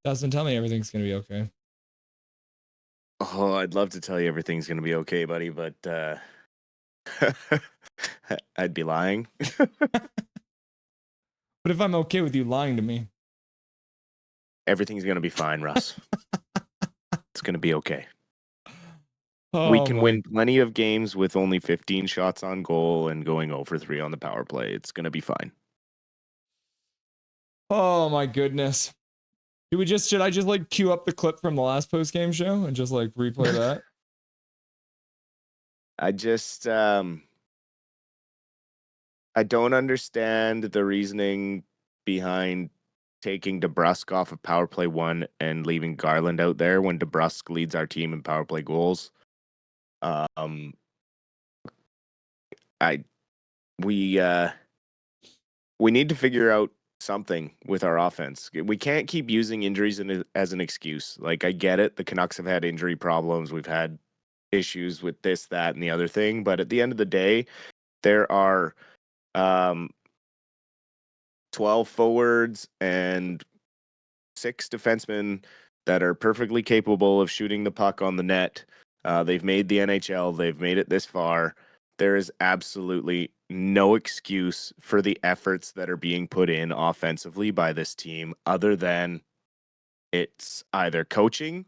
Dustin, tell me everything's gonna be okay. Oh, I'd love to tell you everything's gonna be okay, buddy, but I'd be lying. But if I'm okay with you lying to me, Everything's gonna be fine, Russ. It's gonna be okay. We oh can my, win plenty of games with only 15 shots on goal and going 0 for 3 on the power play. It's gonna be fine. oh my goodness. Should I just like queue up the clip from the last post game show and just like replay that? I just I don't understand the reasoning behind taking DeBrusk off of power play 1 and leaving Garland out there when DeBrusk leads our team in power play goals. Um I we we need to figure out something with our offense. We can't keep using injuries as an excuse. Like, I get it. The Canucks have had injury problems. We've had issues with this, that, and the other thing. But at the end of the day, there are um, 12 forwards and 6 defensemen that are perfectly capable of shooting the puck on the net. They've made the NHL. They've made it this far. There is absolutely no excuse for the efforts that are being put in offensively by this team other than it's either coaching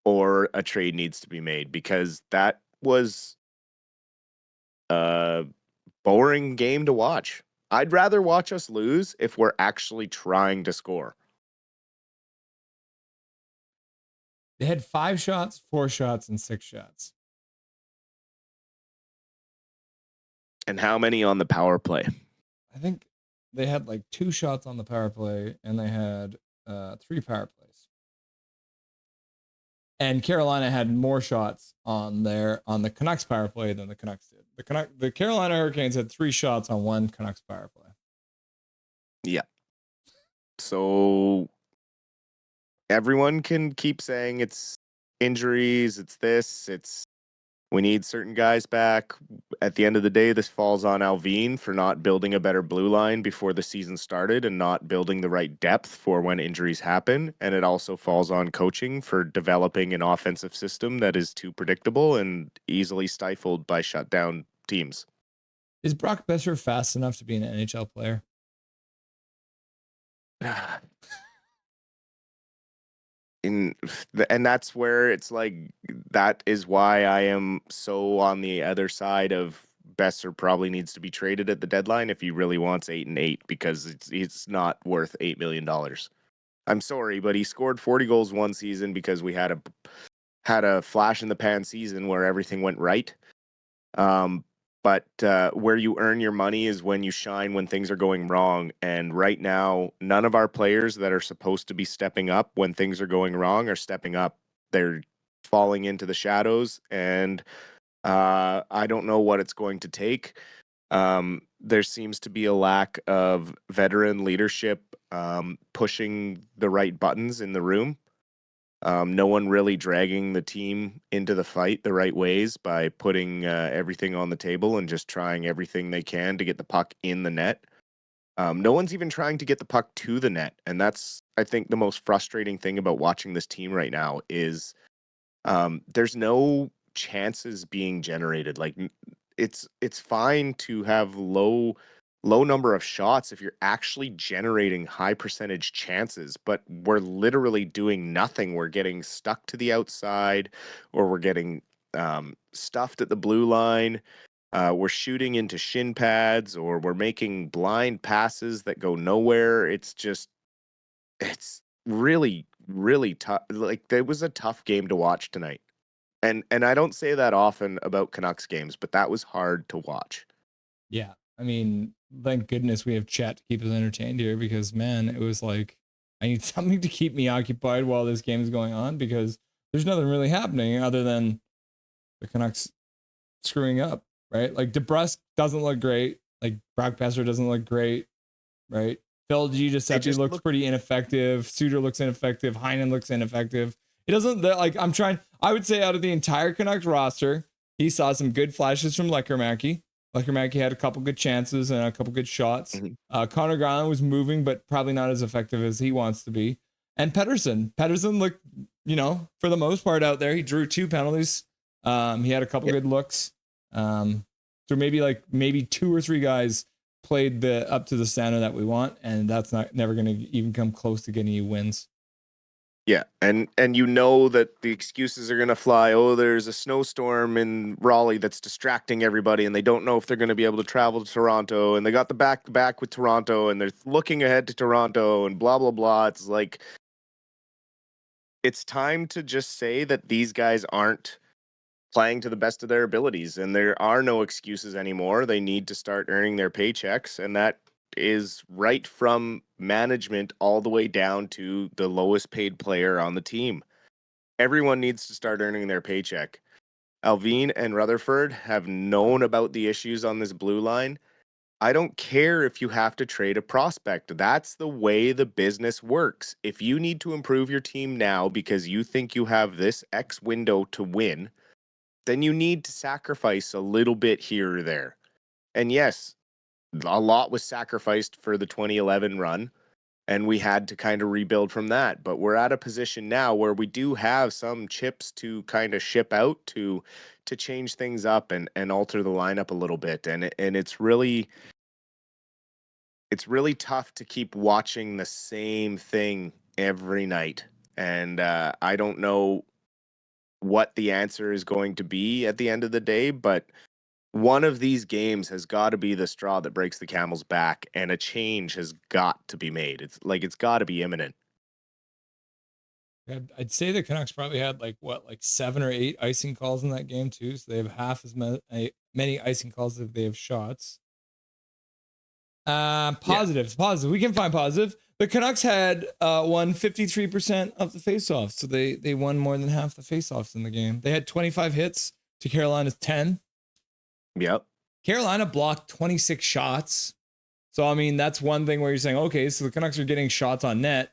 or a trade needs to be made, because that was a boring game to watch. I'd rather watch us lose if we're actually trying to score. They had 5 shots, 4 shots, and 6 shots. And how many on the power play? I think they had like 2 shots on the power play and they had 3 power plays. And Carolina had more shots on the Canucks power play than the Canucks did. The Carolina Hurricanes had 3 shots on 1 Canucks power play. Yeah. So everyone can keep saying it's injuries, it's this, it's we need certain guys back. At the end of the day, this falls on Alvin for not building a better blue line before the season started and not building the right depth for when injuries happen. And it also falls on coaching for developing an offensive system that is too predictable and easily stifled by shutdown teams. Is Brock Besser fast enough to be an NHL player? And that's where it's like, that is why I am so on the other side of Besser probably needs to be traded at the deadline if he really wants 8-8, because it's not worth $8 million. I'm sorry, but he scored 40 goals one season because we had a flash in the pan season where everything went right. But where you earn your money is when you shine when things are going wrong. And right now, none of our players that are supposed to be stepping up when things are going wrong are stepping up. They're falling into the shadows, and I don't know what it's going to take. There seems to be a lack of veteran leadership pushing the right buttons in the room. No one really dragging the team into the fight the right ways by putting everything on the table and just trying everything they can to get the puck in the net. No one's even trying to get the puck to the net. And that's, I think, the most frustrating thing about watching this team right now is there's no chances being generated. Like, it's fine to have low number of shots if you're actually generating high percentage chances, but we're literally doing nothing. We're getting stuck to the outside, or we're getting stuffed at the blue line. We're shooting into shin pads, or we're making blind passes that go nowhere. It's really, really tough. Like, it was a tough game to watch tonight. And I don't say that often about Canucks games, but that was hard to watch. Yeah. I mean, thank goodness we have chat to keep us entertained here, because man, it was like I need something to keep me occupied while this game is going on, because there's nothing really happening other than the Canucks screwing up, right? Like DeBrusk doesn't look great. Like Brock Besser doesn't look great, right? Phil Giuseppe looks pretty ineffective. Suter looks ineffective. Heinen looks ineffective. It doesn't, like, I would say out of the entire Canucks roster, he saw some good flashes from Lekkerimäki. Lekkerimäki had a couple good chances and a couple good shots. Mhm. Connor Garland was moving, but probably not as effective as he wants to be. And Pedersen looked, for the most part out there. He drew 2 penalties. He had a couple good looks. So maybe 2 or 3 guys played up to the standard that we want, and that's never going to even come close to getting you wins. Yeah, and that the excuses are going to fly. Oh, there's a snowstorm in Raleigh that's distracting everybody, and they don't know if they're going to be able to travel to Toronto, and they got the back-to-back with Toronto, and they're looking ahead to Toronto, and blah, blah, blah. It's like, it's time to just say that these guys aren't playing to the best of their abilities, and there are no excuses anymore. They need to start earning their paychecks, and that is right from management all the way down to the lowest paid player on the team. Everyone needs to start earning their paycheck. Alvin and Rutherford have known about the issues on this blue line. I don't care if you have to trade a prospect. That's the way the business works. If you need to improve your team now because you think you have this X window to win, then you need to sacrifice a little bit here or there. And yes, a lot was sacrificed for the 2011 run, and we had to kind of rebuild from that. But we're at a position now where we do have some chips to kind of ship out to change things up and alter the lineup a little bit. And it's really tough to keep watching the same thing every night. And I don't know what the answer is going to be at the end of the day, but one of these games has got to be the straw that breaks the camel's back, and a change has got to be made. It's got to be imminent. I'd say the Canucks probably had like 7 or 8 icing calls in that game too. So they have half as many icing calls as they have shots. Positives. Positive. We can find positive. The Canucks had won 53% of the faceoffs, so they won more than half the faceoffs in the game. They had 25 hits to Carolina's 10. Yep. Carolina blocked 26 shots. So I mean, that's one thing where you're saying, okay, so the Canucks are getting shots on net,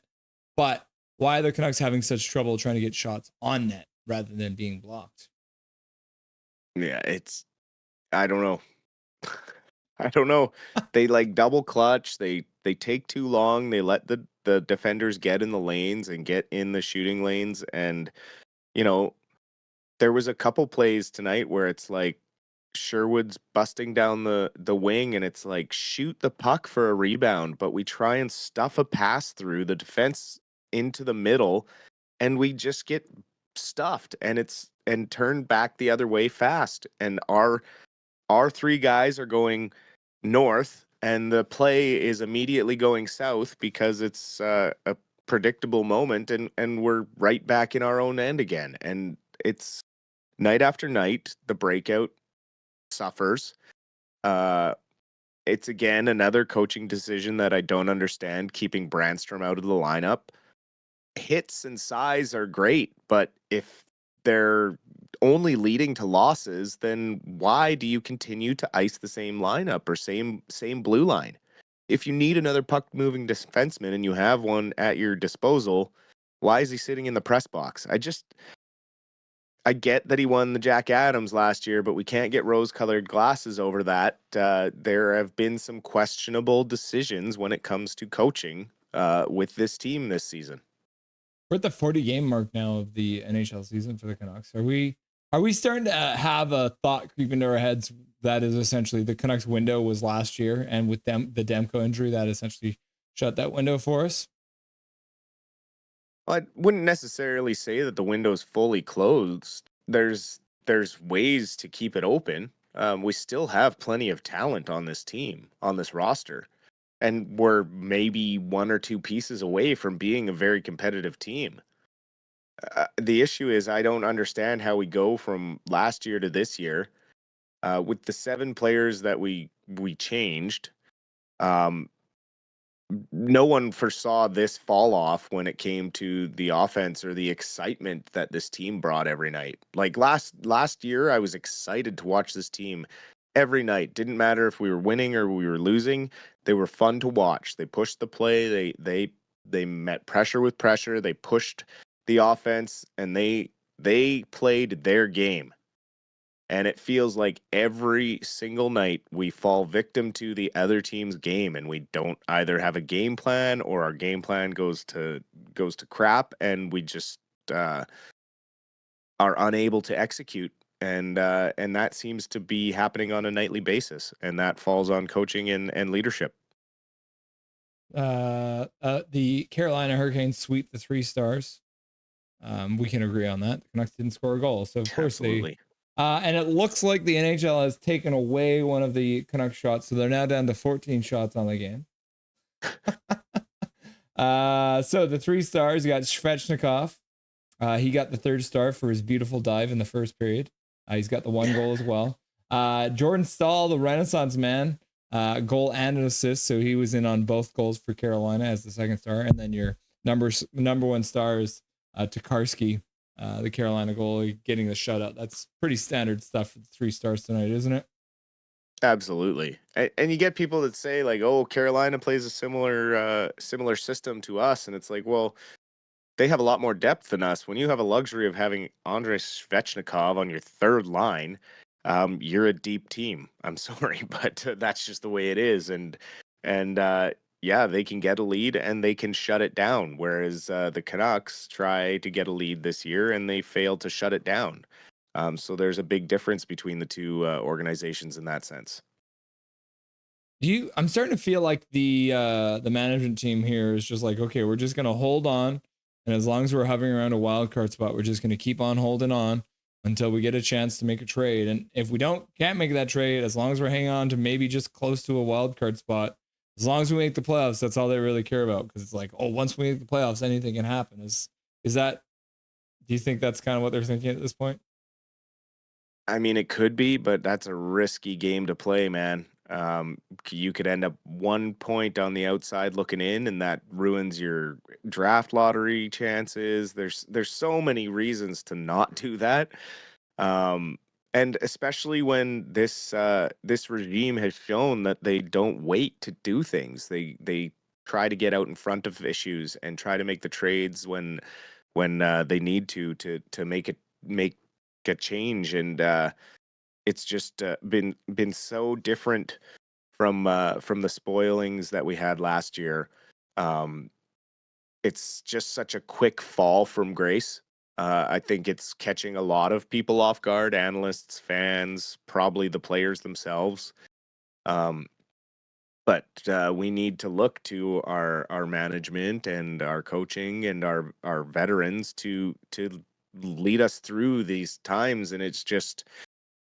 but why are the Canucks having such trouble trying to get shots on net rather than being blocked? Yeah, I don't know. I don't know. They like double clutch. They take too long. They let the defenders get in the lanes and get in the shooting lanes. And you know, there was a couple plays tonight where it's like Sherwood's busting down the wing, and it's like shoot the puck for a rebound, but we try and stuff a pass through the defense into the middle, and we just get stuffed, and turned back the other way fast. And our 3 guys are going north, and the play is immediately going south because it's a predictable moment, and we're right back in our own end again. And it's night after night, the breakout suffers. Uh, it's again another coaching decision that I don't understand, keeping Brandstrom out of the lineup. Hits and size are great, but if they're only leading to losses, then why do you continue to ice the same lineup or same blue line? If you need another puck moving defenseman and you have one at your disposal, why is he sitting in the press box? I get that he won the Jack Adams last year, but we can't get rose-colored glasses over that. There have been some questionable decisions when it comes to coaching with this team this season. We're at the 40 game mark now of the NHL season for the Canucks. Are we starting to have a thought creep into our heads that is essentially the Canucks window was last year, and with them the Demko injury that essentially shut that window for us? I wouldn't necessarily say that the window's fully closed. There's ways to keep it open. We still have plenty of talent on this team, on this roster, and we're maybe 1 or 2 pieces away from being a very competitive team. The issue is I don't understand how we go from last year to this year with the 7 players that we changed. Um, no one foresaw this fall off when it came to the offense or the excitement that this team brought every night. Like last year, I was excited to watch this team every night. Didn't matter if we were winning or we were losing. They were fun to watch. They pushed the play. They met pressure with pressure. They pushed the offense, and they played their game. And it feels like every single night we fall victim to the other team's game, and we don't either have a game plan, or our game plan goes to crap, and we just uh, are unable to execute. And that seems to be happening on a nightly basis, and that falls on coaching and leadership. The Carolina Hurricanes sweep the 3 Stars. We can agree on that. The Canucks didn't score a goal, so of course they. Absolutely. And it looks like the NHL has taken away one of the Canucks shots, so they're now down to 14 shots on the game. So the 3 Stars got Svechnikov. He got the 3rd star for his beautiful dive in the first period. He's got the 1 goal as well. Jordan Staal, the Renaissance man, goal and an assist, so he was in on both goals for Carolina as the 2nd star. And then your number 1 star is Tokarski, the Carolina goalie, getting the shutout. That's pretty standard stuff for the 3 Stars tonight, isn't it? Absolutely. And you get people that say like, "Oh, Carolina plays a similar system to us," and it's like, well, they have a lot more depth than us. When you have a luxury of having Andrei Svechnikov on your third line, you're a deep team. I'm sorry, but that's just the way it is. And yeah, they can get a lead and they can shut it down. Whereas the Canucks try to get a lead this year and they fail to shut it down. So there's a big difference between the two organizations in that sense. I'm starting to feel like the management team here is just like, okay, we're just gonna hold on, and as long as we're hovering around a wild card spot, we're just gonna keep on holding on until we get a chance to make a trade. And if we can't make that trade, as long as we're hanging on to maybe just close to a wild card spot, as long as we make the playoffs, that's all they really care about. Because it's like, oh, once we make the playoffs, anything can happen. Is that? Do you think that's kind of what they're thinking at this point? I mean, it could be, but that's a risky game to play, man. You could end up 1 point on the outside looking in, and that ruins your draft lottery chances. There's so many reasons to not do that, um, and especially when this regime has shown that they don't wait to do things. They try to get out in front of issues and try to make the trades when they need to make a change. And it's just been so different from the spoilings that we had last year. Um, it's just such a quick fall from grace. I think it's catching a lot of people off guard, analysts, fans, probably the players themselves. Um, but we need to look to our management and our coaching and our veterans to lead us through these times. And it's just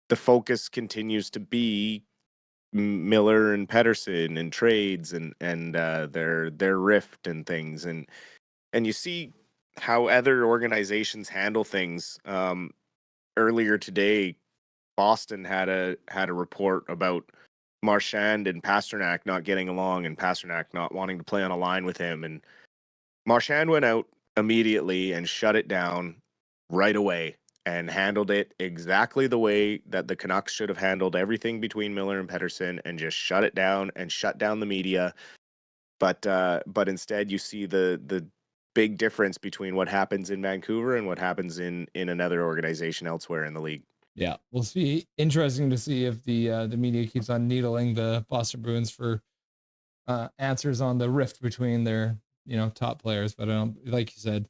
the focus continues to be Miller and Pedersen and trades and their rift and things. And you see how other organizations handle things. Earlier today, Boston had a report about Marchand and Pasternak not getting along, and Pasternak not wanting to play on a line with him. And Marchand went out immediately and shut it down right away and handled it exactly the way that the Canucks should have handled everything between Miller and Pedersen, and just shut it down and shut down the media. But instead you see the big difference between what happens in Vancouver and what happens in another organization elsewhere in the league. Yeah, we'll see. Interesting to see if the media keeps on needling the Boston Bruins for answers on the rift between their top players. But I don't, like you said,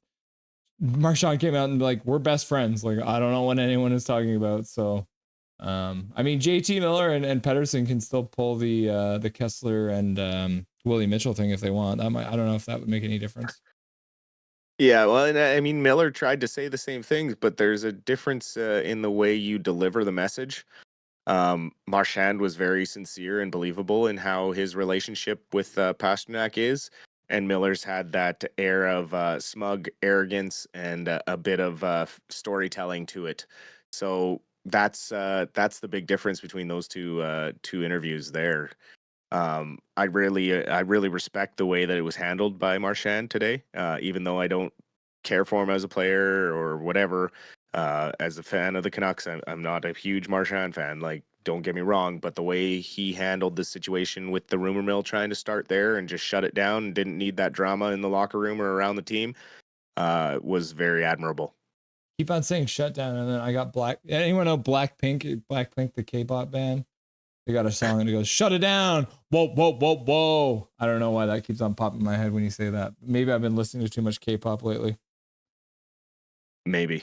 Marchand came out and like, we're best friends. Like, I don't know what anyone is talking about. So I mean, JT Miller and Pedersen can still pull the Kessler and Willie Mitchell thing if they want. I don't know if that would make any difference. Yeah, well, and I mean, Miller tried to say the same things, but there's a difference in the way you deliver the message. Marchand was very sincere and believable in how his relationship with Pasternak is, and Miller's had that air of smug arrogance and a bit of storytelling to it. So that's the big difference between those two interviews there. I really respect the way that it was handled by Marchand today, even though I don't care for him as a player or whatever. As a fan of the Canucks, I'm not a huge Marchand fan. Like, don't get me wrong, but the way he handled the situation with the rumor mill trying to start there and just shut it down and didn't need that drama in the locker room or around the team was very admirable. keep on saying shutdown, and then I got Black. Anyone know Blackpink? Blackpink, the K-pop band. They got a song and it goes, "Shut it down." Whoa, whoa, whoa, whoa. I don't know why that keeps on popping in my head when you say that. Maybe I've been listening to too much K-pop lately. Maybe.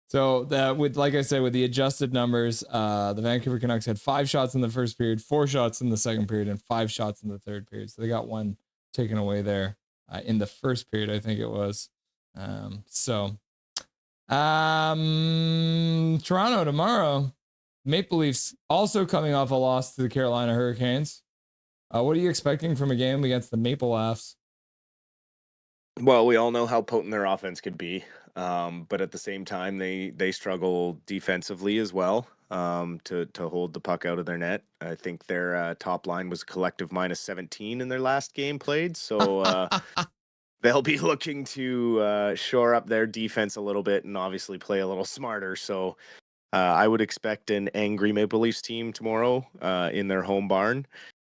So that with, like I said, with the adjusted numbers, the Vancouver Canucks had 5 shots in the first period, 4 shots in the second period, and 5 shots in the third period. So they got one taken away there in the first period, I think it was. Toronto tomorrow. Maple Leafs also coming off a loss to the Carolina Hurricanes. What are you expecting from a game against the Maple Leafs? Well, we all know how potent their offense could be, but at the same time, they struggle defensively as well, to hold the puck out of their net. I think their top line was a collective minus 17 in their last game played, so they'll be looking to shore up their defense a little bit and obviously play a little smarter. So I would expect an angry Maple Leafs team tomorrow in their home barn.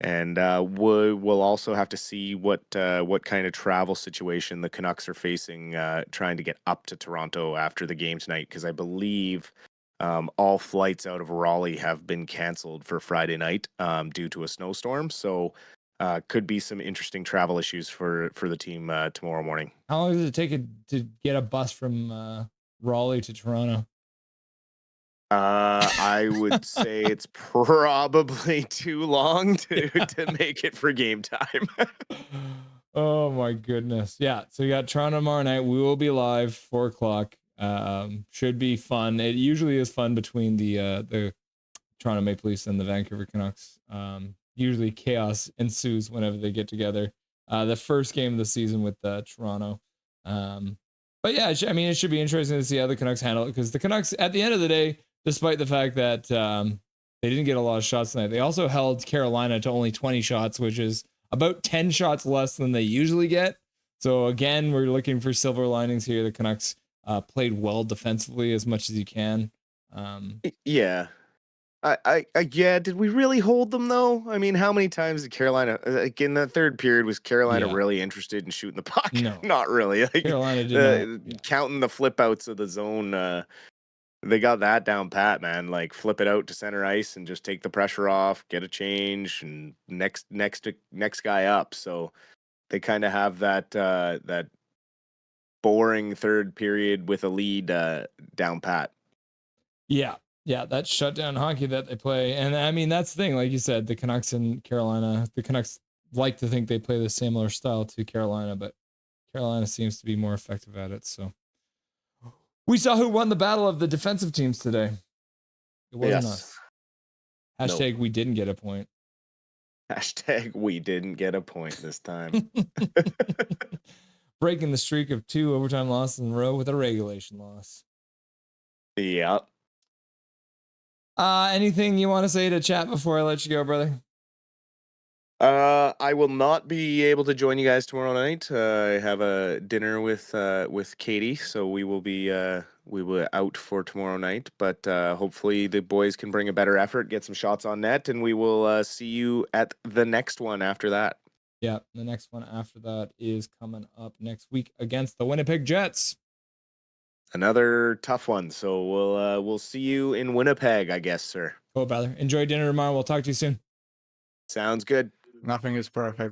And we'll also have to see what kind of travel situation the Canucks are facing, trying to get up to Toronto after the game tonight, because I believe all flights out of Raleigh have been canceled for Friday night due to a snowstorm. So could be some interesting travel issues for the team tomorrow morning. How long does it take to get a bus from Raleigh to Toronto? I would say it's probably too long to make it for game time. Oh my goodness. Yeah. So you got Toronto tomorrow night. We will be live 4 o'clock. Should be fun. It usually is fun between the Toronto Maple Leafs and the Vancouver Canucks. Usually chaos ensues whenever they get together. The first game of the season with Toronto. But yeah, I mean, it should be interesting to see how the Canucks handle it, because the Canucks, at the end of the day, despite the fact that they didn't get a lot of shots tonight, they also held Carolina to only 20 shots, which is about 10 shots less than they usually get. So again, we're looking for silver linings here. The Canucks played well defensively as much as you can. Yeah. Yeah. Did we really hold them though? I mean, how many times did Carolina, like in the third period, was Carolina Yeah. really interested in shooting the puck? No. Not really. Like Carolina did not. Yeah. counting the flip outs of the zone. They got that down pat, man. Like flip it out to center ice and just take the pressure off, get a change, and next guy up. So they kind of have that boring third period with a lead down pat. Yeah. Yeah, that shutdown hockey that they play. And I mean, that's the thing. Like you said, the Canucks in Carolina, the Canucks like to think they play the similar style to Carolina, but Carolina seems to be more effective at it. So we saw who won the battle of the defensive teams today. It wasn't us. Hashtag Nope. we didn't get a point. Hashtag we didn't get a point this time. Breaking the streak of 2 overtime losses in a row with a regulation loss. Yep. Anything you want to say to chat before I let you go, brother? I will not be able to join you guys tomorrow night. I have a dinner with Katie, so we will out for tomorrow night. But hopefully the boys can bring a better effort, get some shots on net, and we will see you at the next one after that. Yeah, the next one after that is coming up next week against the Winnipeg Jets. Another tough one. So we'll see you in Winnipeg, I guess, sir. Cool, brother. Enjoy dinner tomorrow. We'll talk to you soon. Sounds good. Nothing is perfect.